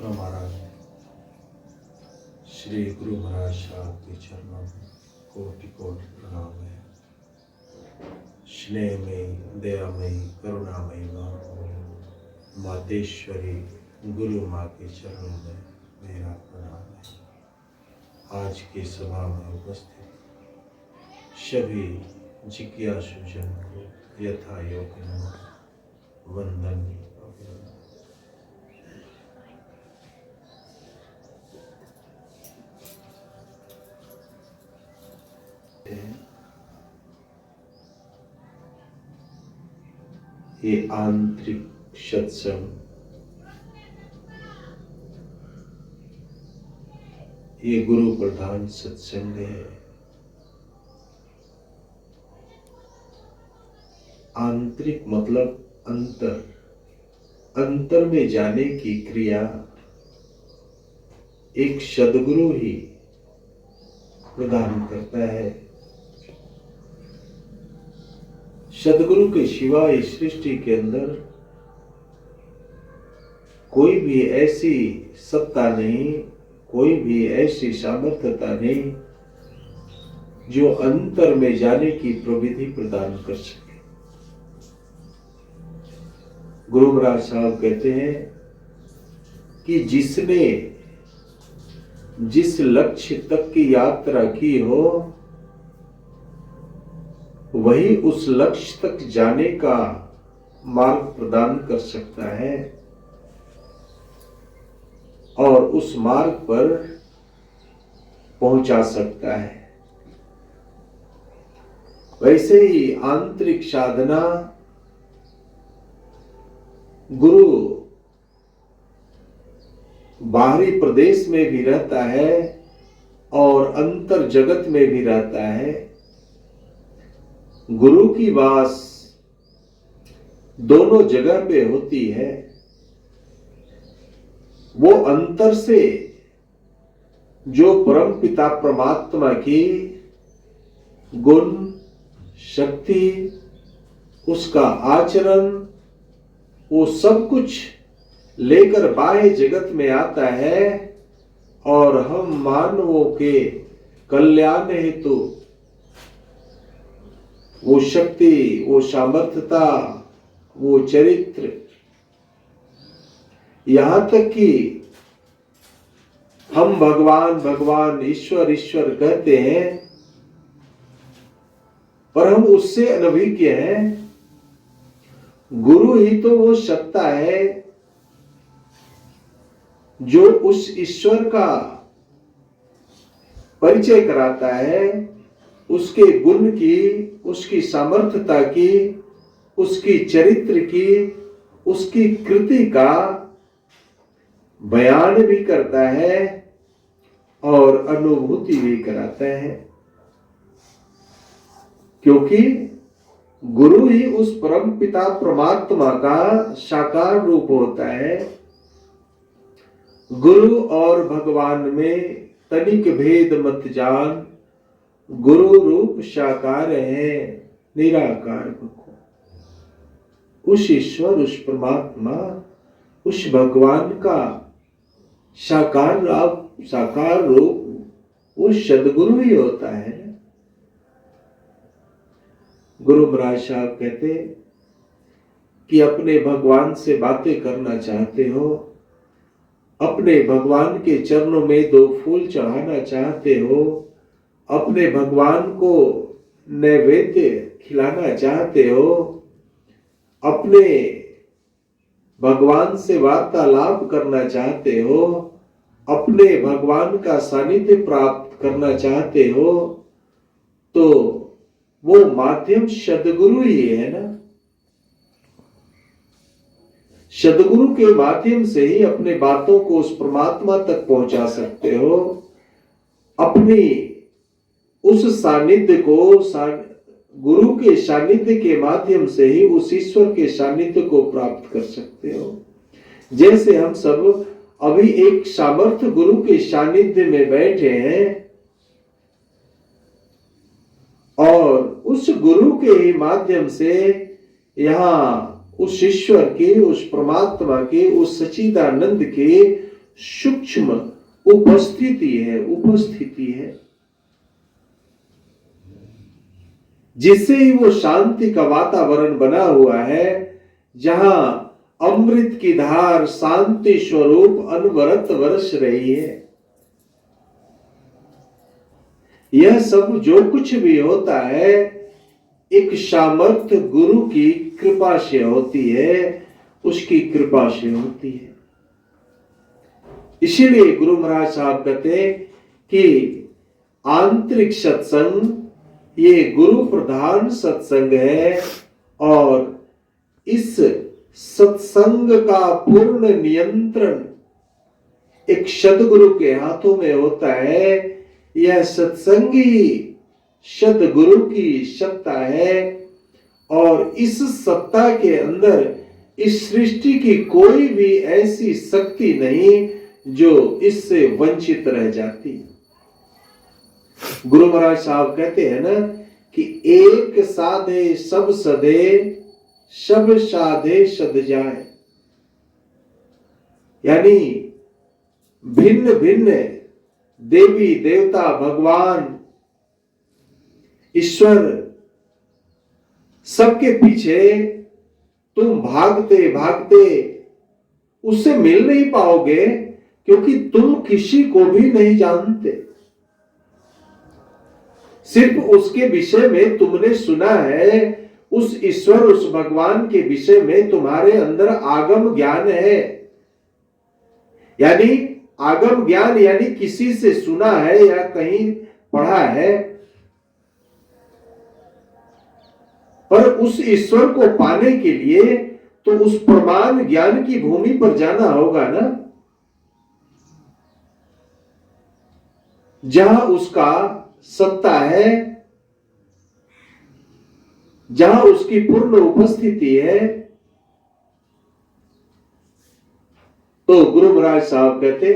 महात्मा महाराज श्री गुरु महाराज साहब के चरणों में कोटि कोटि प्रणाम है। स्नेहमयी, दयामयी, करुणामयी मातेश्वरी गुरु माँ के चरणों में मेरा प्रणाम है। आज की सभा में उपस्थित सभी जिज्ञासु जन को यथा योग्य वंदन। ये आंतरिक सत्संग, ये गुरु प्रधान सत्संग है। आंतरिक मतलब अंतर, अंतर में जाने की क्रिया एक सद्गुरु ही प्रदान करता है। सद्गुरु के सिवा इस सृष्टि के अंदर कोई भी ऐसी सत्ता नहीं, कोई भी ऐसी सामर्थ्यता नहीं जो अंतर में जाने की प्रविधि प्रदान कर सके। गुरु महाराज साहब कहते हैं कि जिसने जिस लक्ष्य तक की यात्रा की हो वही उस लक्ष्य तक जाने का मार्ग प्रदान कर सकता है और उस मार्ग पर पहुंचा सकता है। वैसे ही आंतरिक साधना गुरु बाहरी प्रदेश में भी रहता है और अंतर जगत में भी रहता है। गुरु की वास दोनों जगह पे होती है। वो अंतर से जो परम पिता परमात्मा की गुण, शक्ति, उसका आचरण, वो सब कुछ लेकर बाह्य जगत में आता है और हम मानवों के कल्याण हेतु वो शक्ति, वो सामर्थ्यता, वो चरित्र, यहां तक कि हम भगवान भगवान, ईश्वर ईश्वर कहते हैं पर हम उससे अनभिज्ञ हैं। गुरु ही तो वो सत्ता है जो उस ईश्वर का परिचय कराता है, उसके गुण की, उसकी सामर्थ्यता की, उसकी चरित्र की, उसकी कृति का बयान भी करता है और अनुभूति भी कराता है। क्योंकि गुरु ही उस परम पिता परमात्मा का साकार रूप होता है। गुरु और भगवान में तनिक भेद मत जान, गुरु रूप साकार है निराकार को। उस ईश्वर, उस परमात्मा, उस भगवान का साकार रूप उस सद्गुरु ही होता है। गुरु महाराज साहब कहते कि अपने भगवान से बातें करना चाहते हो, अपने भगवान के चरणों में 2 फूल चढ़ाना चाहते हो, अपने भगवान को नैवेद्य खिलाना चाहते हो, अपने भगवान से वार्तालाप करना चाहते हो, अपने भगवान का सानिध्य प्राप्त करना चाहते हो, तो वो माध्यम सद्गुरु ही है ना। सद्गुरु के माध्यम से ही अपने बातों को उस परमात्मा तक पहुंचा सकते हो। अपनी उस सानिध्य को गुरु के सानिध्य के माध्यम से ही उस ईश्वर के सानिध्य को प्राप्त कर सकते हो। जैसे हम सब अभी एक सामर्थ्य गुरु के सानिध्य में बैठे हैं और उस गुरु के ही माध्यम से यहाँ उस ईश्वर की, उस परमात्मा की, उस सच्चिदानंद की सूक्ष्म उपस्थिति है जिससे ही वो शांति का वातावरण बना हुआ है, जहां अमृत की धार शांति स्वरूप अनवरत वर्ष रही है। यह सब जो कुछ भी होता है एक सामर्थ्य गुरु की कृपा से होती है, उसकी कृपा से होती है। इसीलिए गुरु महाराज साहब कहते हैं कि आंतरिक सत्संग ये गुरु प्रधान सत्संग है, और इस सत्संग का पूर्ण नियंत्रण एक सद्गुरु के हाथों में होता है। यह सत्संग ही सद्गुरु की सत्ता है, और इस सत्ता के अंदर इस सृष्टि की कोई भी ऐसी शक्ति नहीं जो इससे वंचित रह जाती। गुरु महाराज साहब कहते हैं ना कि एक साधे सब सदे, सब साधे सद जाए। यानी भिन्न भिन्न देवी देवता भगवान ईश्वर सबके पीछे तुम भागते भागते उससे मिल नहीं पाओगे, क्योंकि तुम किसी को भी नहीं जानते। सिर्फ उसके विषय में तुमने सुना है, उस ईश्वर उस भगवान के विषय में तुम्हारे अंदर आगम ज्ञान है। यानी आगम ज्ञान यानी किसी से सुना है या कहीं पढ़ा है, पर उस ईश्वर को पाने के लिए तो उस प्रमाण ज्ञान की भूमि पर जाना होगा ना, जहां उसका सत्ता है, जहां उसकी पूर्ण उपस्थिति है। तो गुरु महाराज साहब कहते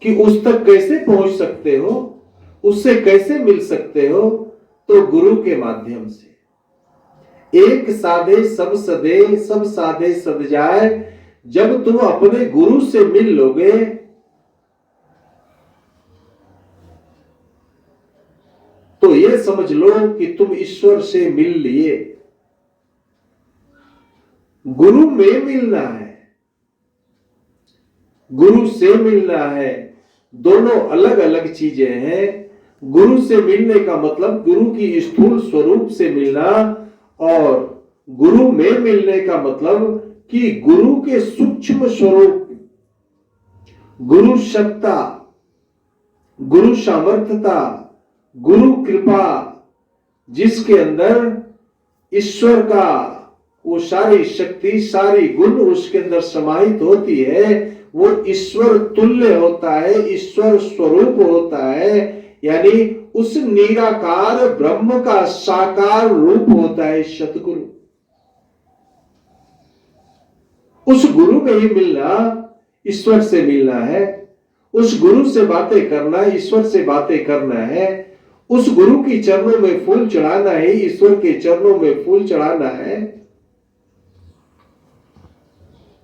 कि उस तक कैसे पहुंच सकते हो, उससे कैसे मिल सकते हो, तो गुरु के माध्यम से। एक साधे सब सदे, सब साधे सद जाए। जब तुम अपने गुरु से मिल लोगे तो ये समझ लो कि तुम ईश्वर से मिल लिए। गुरु में मिलना है, गुरु से मिलना है, दोनों अलग अलग चीजें हैं। गुरु से मिलने का मतलब गुरु की स्थूल स्वरूप से मिलना, और गुरु में मिलने का मतलब कि गुरु के सूक्ष्म स्वरूप, गुरु सत्ता, गुरु सामर्थ्यता, गुरु कृपा, जिसके अंदर ईश्वर का वो सारी शक्ति सारी गुण उसके अंदर समाहित होती है, वो ईश्वर तुल्य होता है, ईश्वर स्वरूप होता है। यानी उस निराकार ब्रह्म का साकार रूप होता है सतगुरु। उस गुरु में ही मिलना ईश्वर से मिलना है, उस गुरु से बातें करना ईश्वर से बातें करना है, उस गुरु की चरणों में फूल चढ़ाना है, ईश्वर के चरणों में फूल चढ़ाना है।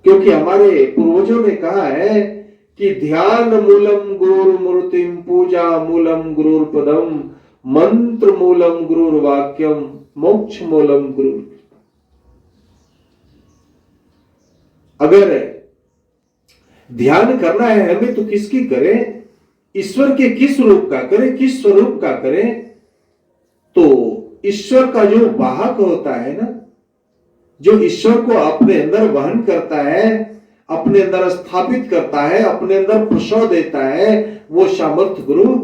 क्योंकि हमारे पूर्वजों ने कहा है कि ध्यान मूलम गुरुर मूर्तिम, पूजा मूलम गुरुर पदम, मंत्र मूलम गुरुर वाक्यम, मोक्ष मूलम गुरु। अगर ध्यान करना है हमें तो किसकी करें? ईश्वर के किस रूप का करें, किस स्वरूप का करें? तो ईश्वर का जो वाहक होता है ना, जो ईश्वर को अपने अंदर वहन करता है, अपने अंदर स्थापित करता है, अपने अंदर प्रसव देता है, वो सामर्थ्य गुरु।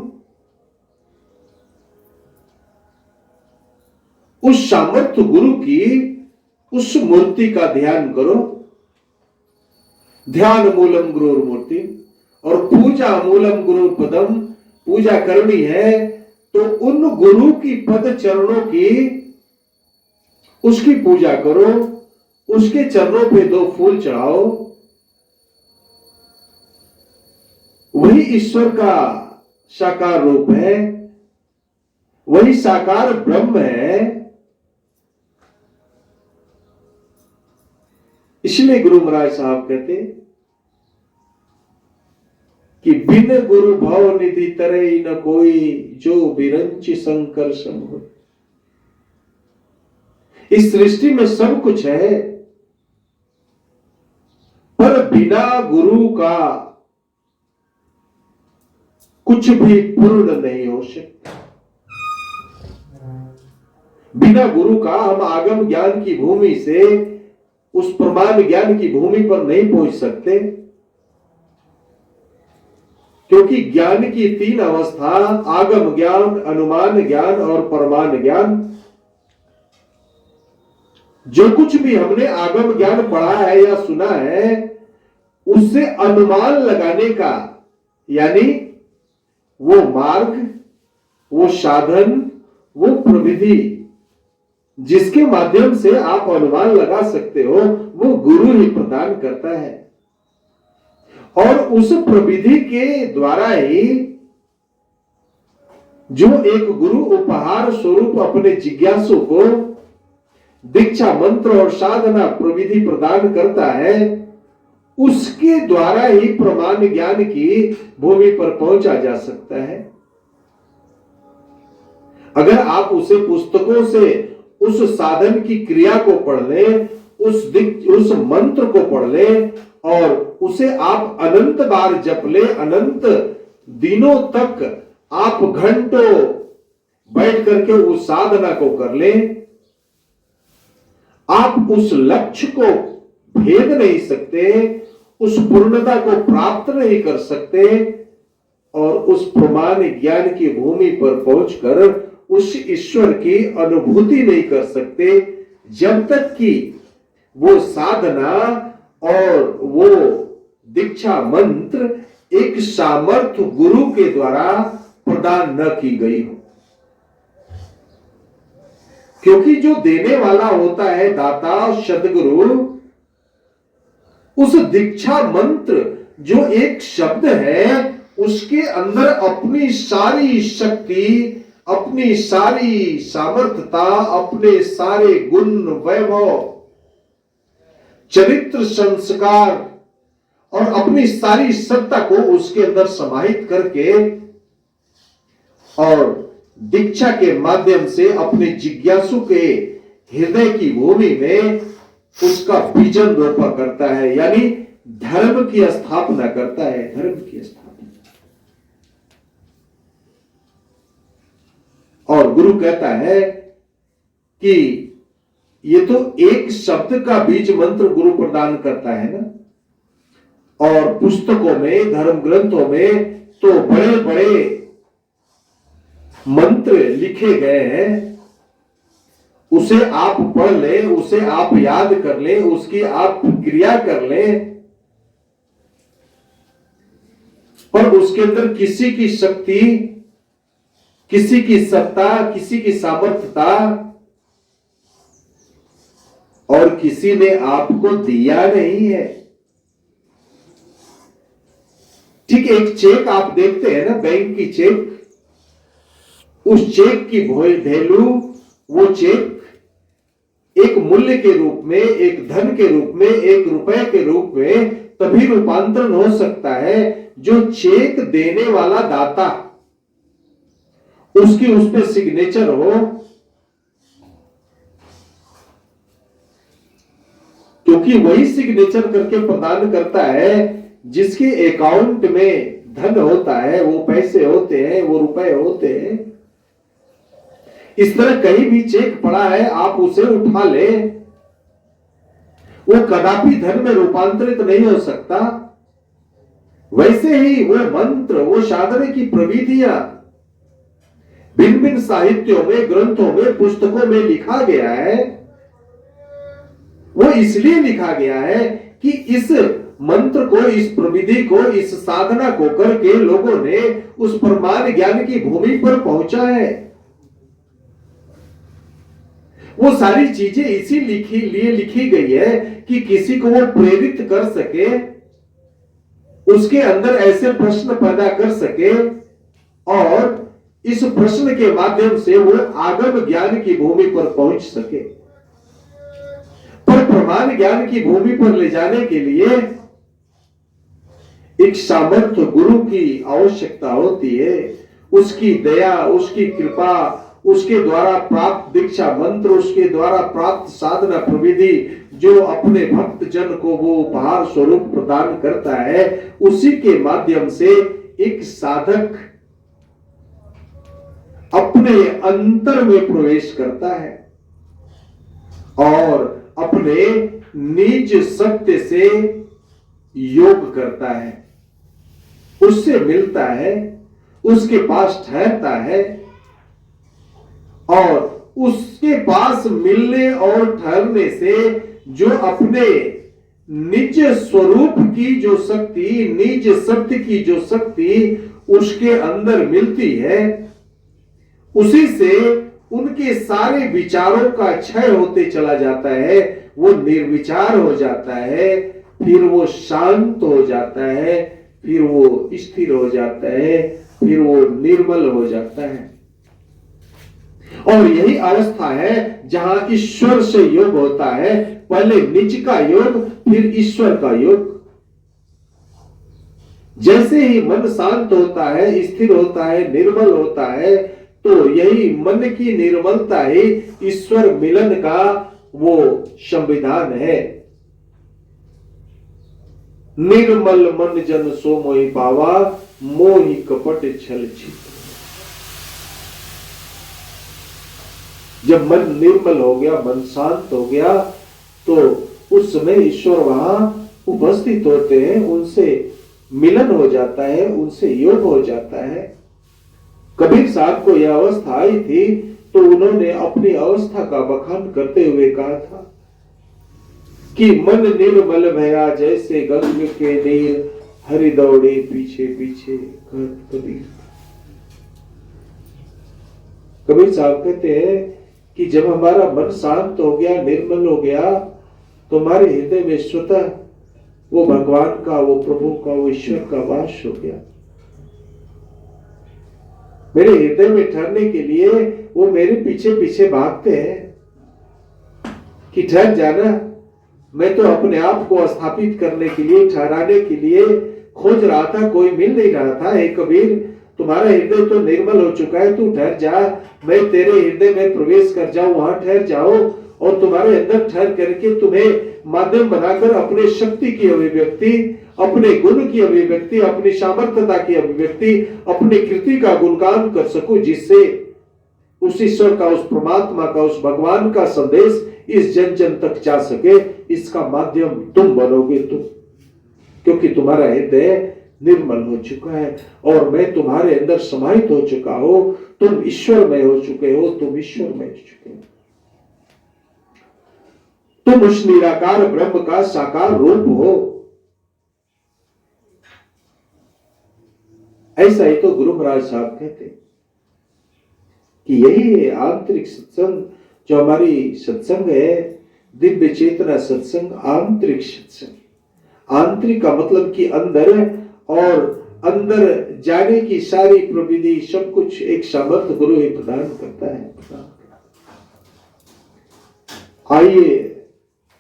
उस सामर्थ्य गुरु की उस मूर्ति का ध्यान करो। ध्यान मूलम गुरुर मूर्ति, और पूजा मूलम गुरुर पदम। पूजा करनी है तो उन गुरु की पद चरणों की उसकी पूजा करो, उसके चरणों पे 2 फूल चढ़ाओ। वही ईश्वर का साकार रूप है, वही साकार ब्रह्म है। इसलिए गुरु महाराज साहब कहते कि बिन गुरु भव निधि तरे न कोई, जो बिरंच शंकर सम हो। इस सृष्टि में सब कुछ है, पर बिना गुरु का कुछ भी पूर्ण नहीं हो सकता। बिना गुरु का हम आगम ज्ञान की भूमि से उस प्रमाण ज्ञान की भूमि पर नहीं पहुंच सकते, क्योंकि ज्ञान की तीन अवस्था, आगम ज्ञान, अनुमान ज्ञान और प्रमाण ज्ञान। जो कुछ भी हमने आगम ज्ञान पढ़ा है या सुना है, उससे अनुमान लगाने का, यानी वो मार्ग, वो साधन, वो प्रविधि जिसके माध्यम से आप अनुमान लगा सकते हो, वो गुरु ही प्रदान करता है। और उस प्रविधि के द्वारा ही जो एक गुरु उपहार स्वरूप अपने जिज्ञासु को दीक्षा मंत्र और साधना प्रविधि प्रदान करता है, उसके द्वारा ही प्रमाण ज्ञान की भूमि पर पहुंचा जा सकता है। अगर आप उसे पुस्तकों से उस साधन की क्रिया को पढ़ लें, उस मंत्र को पढ़ लें और उसे आप अनंत बार जप ले, अनंत दिनों तक आप घंटों बैठ करके उस साधना को कर लें, आप उस लक्ष्य को भेद नहीं सकते, उस पूर्णता को प्राप्त नहीं कर सकते और उस प्रमाण ज्ञान की भूमि पर पहुंचकर उस ईश्वर की अनुभूति नहीं कर सकते, जब तक कि वो साधना और वो दीक्षा मंत्र एक सामर्थ्य गुरु के द्वारा प्रदान न की गई हो। क्योंकि जो देने वाला होता है दाता सद्गुरु, उस दीक्षा मंत्र जो एक शब्द है, उसके अंदर अपनी सारी शक्ति, अपनी सारी सामर्थ्यता, अपने सारे गुण वैभव, चरित्र संस्कार और अपनी सारी सत्ता को उसके अंदर समाहित करके और दीक्षा के माध्यम से अपने जिज्ञासु के हृदय की भूमि में उसका बीजन रोपा करता है, यानी धर्म की स्थापना करता है। धर्म की स्थापना। और गुरु कहता है कि ये तो एक शब्द का बीज मंत्र गुरु प्रदान करता है ना, और पुस्तकों में, धर्म ग्रंथों में तो बड़े बड़े मंत्र लिखे गए हैं। उसे आप पढ़ लें, उसे आप याद कर लें, उसकी आप क्रिया कर लें, पर उसके अंदर किसी की शक्ति, किसी की सत्ता, किसी की सामर्थ्यता और किसी ने आपको दिया नहीं है। ठीक, एक चेक आप देखते हैं ना, बैंक की चेक, उस चेक की वैल्यू, वो चेक एक मूल्य के रूप में, एक धन के रूप में, एक रुपए के रूप में तभी रूपांतरण हो सकता है जो चेक देने वाला दाता, उसकी उस पर सिग्नेचर हो। क्योंकि वही सिग्नेचर करके प्रदान करता है जिसके अकाउंट में धन होता है, वो पैसे होते हैं, वो रुपए होते हैं। इस तरह कहीं भी चेक पड़ा है, आप उसे उठा ले, वो कदापि धन में रूपांतरित नहीं हो सकता। वैसे ही वो मंत्र, वो साधना की प्रविधियां भिन्न भिन्न साहित्यों में, ग्रंथों में, पुस्तकों में लिखा गया है। वो इसलिए लिखा गया है कि इस मंत्र को, इस प्रविधि को, इस साधना को करके लोगों ने उस प्रमाण ज्ञान की भूमि पर पहुंचा है। वो सारी चीजें इसीलिए लिखी गई है कि किसी को वो प्रेरित कर सके, उसके अंदर ऐसे प्रश्न पैदा कर सके और इस प्रश्न के माध्यम से वो आगम ज्ञान की भूमि पर पहुंच सके। पर प्रमाण ज्ञान की भूमि पर ले जाने के लिए एक सामर्थ्य गुरु की आवश्यकता होती है। उसकी दया, उसकी कृपा, उसके द्वारा प्राप्त दीक्षा मंत्र, उसके द्वारा प्राप्त साधना प्रविधि जो अपने भक्त जन को वो उपहार स्वरूप प्रदान करता है, उसी के माध्यम से एक साधक अपने अंतर में प्रवेश करता है और अपने निज सत्य से योग करता है, उससे मिलता है, उसके पास ठहरता है और उसके पास मिलने और ठहरने से जो अपने निज स्वरूप की जो शक्ति, निज सत्य की जो शक्ति उसके अंदर मिलती है, उसी से उनके सारे विचारों का क्षय होते चला जाता है। वो निर्विचार हो जाता है, फिर वो शांत हो जाता है, फिर वो स्थिर हो जाता है, फिर वो निर्मल हो जाता है। और यही अवस्था है जहां ईश्वर से योग होता है। पहले निज का योग, फिर ईश्वर का योग। जैसे ही मन शांत होता है, स्थिर होता है, निर्मल होता है, तो यही मन की निर्मलता ही ईश्वर मिलन का वो संविधान है। निर्मल मन जन सो मोहि पावा, मोहि कपट छल छिप। जब मन निर्मल हो गया, मन शांत हो गया, तो उस समय ईश्वर वहां उपस्थित होते हैं, उनसे मिलन हो जाता है, उनसे योग हो जाता है। कबीर साहब को यह अवस्था आई थी तो उन्होंने अपनी अवस्था का बखान करते हुए कहा था कि मन निर्मल भया जैसे गंग के नीर, हरि दौड़े पीछे पीछे कबीर। कबीर साहब कहते हैं कि जब हमारा मन शांत हो गया, निर्मल हो गया, तो हमारे हृदय में स्वतः वो भगवान का, वो प्रभु का, वो ईश्वर का वास हो गया। मेरे हृदय में ठहरने के लिए वो मेरे पीछे पीछे भागते हैं कि ठहर जाना। मैं तो अपने आप को स्थापित करने के लिए, ठहराने के लिए खोज रहा था, कोई मिल नहीं रहा था। हे कबीर, तुम्हारा हृदय तो निर्मल हो चुका है, तू ठहर जा, मैं तेरे हृदय में प्रवेश कर जाऊं, वहां ठहर जाओ और तुम्हारे अंदर ठहर करके तुम्हें माध्यम बनाकर अपने शक्ति की अभिव्यक्ति, अपने गुण की अभिव्यक्ति, अपनी सामर्थ्यता की अभिव्यक्ति, अपनी कृति का गुणगान कर सकूं, जिससे उस ईश्वर का, उस परमात्मा का, उस भगवान का संदेश इस जन जन तक जा सके। इसका माध्यम तुम बनोगे, तुम, क्योंकि तुम्हारा हृदय निर्मल हो चुका है और मैं तुम्हारे अंदर समाहित हो चुका हो। तुम ईश्वर में हो चुके हो, तुम ईश्वर में हो चुके हो। तुम उस निराकार ब्रह्म का साकार रूप हो। ऐसा ही तो गुरु महाराज साहब कहते कि यही है आंतरिक सत्संग, जो हमारी सत्संग है, दिव्य चेतना सत्संग, आंतरिक सत्संग। आंतरिक का मतलब कि अंदर, और अंदर जाने की सारी प्रविधि, सब कुछ एक सामर्थ्य गुरु ही प्रदान करता है। आइए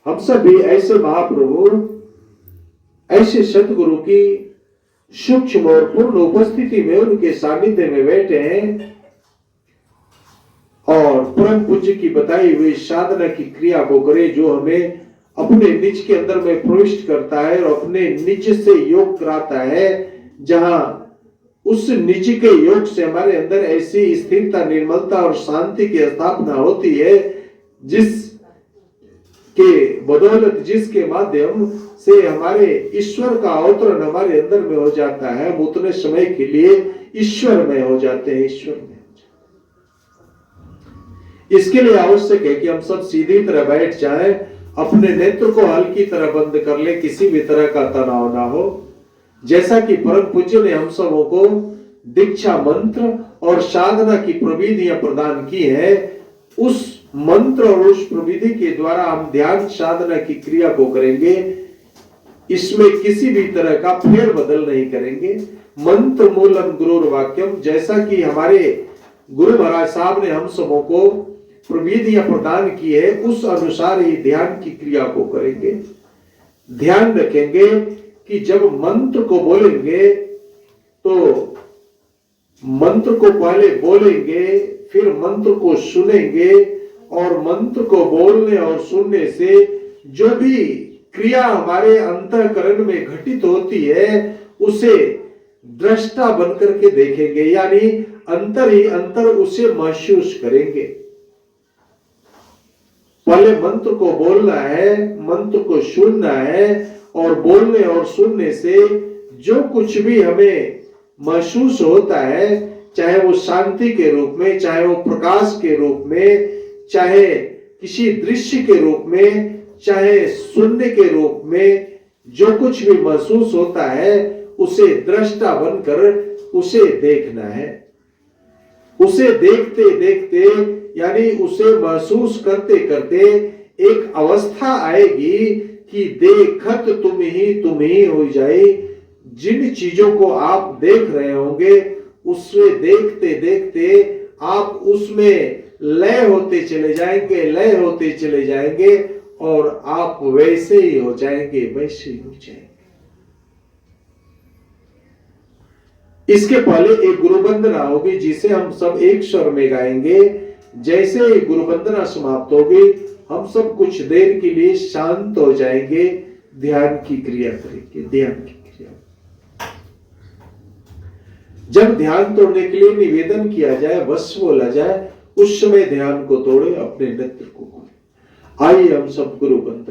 हम सब भी ऐसे महाप्रभु, ऐसे सतगुरु की सूक्ष्म और पूर्ण उपस्थिति में, उनके सानिध्य में बैठे हैं और परम पूज्य की बताई हुई साधना की क्रिया को करें, जो हमें अपने निज के अंदर में प्रविष्ट करता है और अपने निज से योग कराता है, जहां उस निज के योग से हमारे अंदर ऐसी स्थिरता, निर्मलता और शांति की स्थापना होती है, जिसके बदौलत, जिसके माध्यम से हमारे ईश्वर का अवतरण हमारे अंदर में हो जाता है। हम उतने समय के लिए ईश्वर में हो जाते हैं, ईश्वर में। इसके लिए आवश्यक है कि हम सब सीधी तरह बैठ जाएं, अपने नेत्र को हल्की तरह बंद कर ले, किसी भी तरह का तनाव ना हो। जैसा कि परम पूज्य ने हम सबों को दीक्षा मंत्र और साधना की प्रविधियां प्रदान की है, उस मंत्र और उस प्रविधि के द्वारा हम ध्यान साधना की क्रिया को करेंगे। इसमें किसी भी तरह का फेर बदल नहीं करेंगे। मंत्र मूलम गुरुर वाक्यम, जैसा कि हमारे गुरु महाराज साहब ने हम सबों को प्रविधियां प्रदान की है, उस अनुसार ही ध्यान की क्रिया को करेंगे। ध्यान रखेंगे कि जब मंत्र को बोलेंगे तो मंत्र को पहले बोलेंगे, फिर मंत्र को सुनेंगे, और मंत्र को बोलने और सुनने से जो भी क्रिया हमारे अंतःकरण में घटित होती है उसे दृष्टा बनकर के देखेंगे, यानी अंतर ही अंतर उसे महसूस करेंगे। पहले मंत्र को बोलना है, मंत्र को सुनना है, और बोलने और सुनने से जो कुछ भी हमें महसूस होता है, चाहे वो शांति के रूप में, चाहे वो प्रकाश के रूप में, चाहे किसी दृश्य के रूप में, चाहे सुनने के रूप में, जो कुछ भी महसूस होता है उसे दृष्टा बनकर उसे देखना है। उसे देखते देखते, यानी उसे महसूस करते करते एक अवस्था आएगी कि देखत तुम ही हो जाए। जिन चीजों को आप देख रहे होंगे उससे देखते देखते आप उसमें लय होते चले जाएंगे, लय होते चले जाएंगे, और आप वैसे ही हो जाएंगे, वैसे ही हो जाएंगे। इसके पहले एक गुरु वंदना होगी जिसे हम सब एक स्वर में गाएंगे। जैसे ही गुरु वंदना समाप्त होगी हम सब कुछ देर के लिए शांत हो जाएंगे, ध्यान की क्रिया करेंगे। ध्यान की क्रिया जब ध्यान तोड़ने के लिए निवेदन किया जाए, वश बोला जाए, उस समय ध्यान को तोड़े, अपने नेत्र को खोले। आइए हम सब गुरु वंदना